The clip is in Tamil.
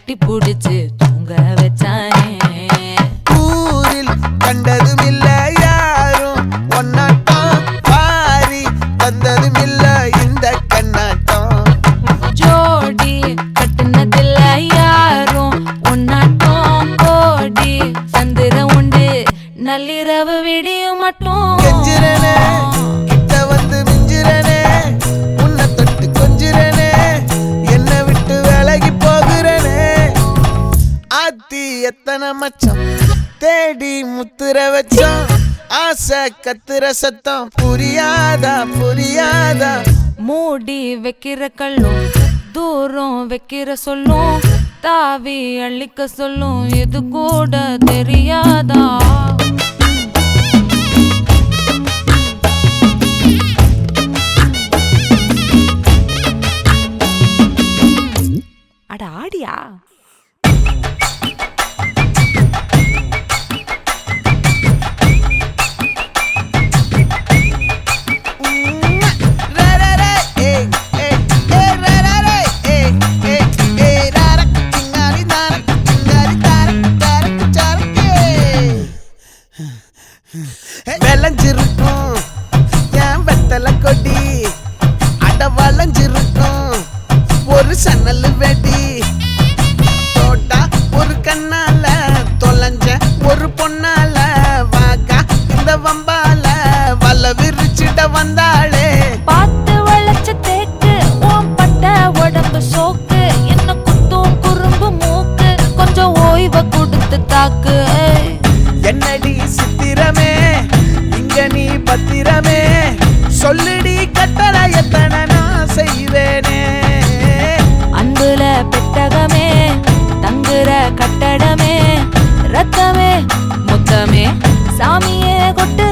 கட்டி புடிச்சு தூங்க வச்சானே. ஊரில் கண்டதும் இல்ல யாரும் ஒன்னாட்டம், பாரி வந்ததும் இல்ல இந்த கண்ணாட்டம். ஜோடி கட்டுனதில்ல யாரும் ஒன்னாட்டம், கோடி சந்திர உண்டு நள்ளிரவு விடியும் மட்டும். கெஞ்சிரனே கிட்ட வந்து மிஞ்சிரனே, உன்னை தொட்டு கொஞ்சிரனே, என்னை விட்டு விலகி போகிறனே. ஆத்தி எத்தனை மச்சம் தேடி முத்துற வச்சோம், ஆசை கத்துற சத்தம் புரியாதா புரியாதா. மூடி வைக்கிற கல்லும் தூரம் வைக்கிற சொல்லும், தாவி அள்ளிக்க சொல்லும் இது கூட தெரியாதா. அட ஆடியா. விளைஞ்சிருக்கும் என் வெத்தலை கொடி, அட வளைஞ்சிருக்கும் ஒரு சன்னல் வெடி. தோட்டா ஒரு கண்ணால தொலைஞ்ச ஒரு பொண்ணால, வாகா இந்த வம்பால வல விரிச்சிட வந்தாளே. பார்த்து வளைச்ச தேக்கு ஓம் பட்ட உடம்பு சோக்கு, என்ன குத்தும் குறும்பு மூக்கு கொஞ்சம் ஓய்வை கொடுத்து தாக்கு. என்னடி சித்திரமே இங்க நீ பத்திரமே, சொல்லுடி கட்டளை எத்தனை நான் செய்வேனே. அன்புல பெட்டகமே தங்குற கட்டடமே, ரத்தமே முத்தமே சாமியே கொட்டு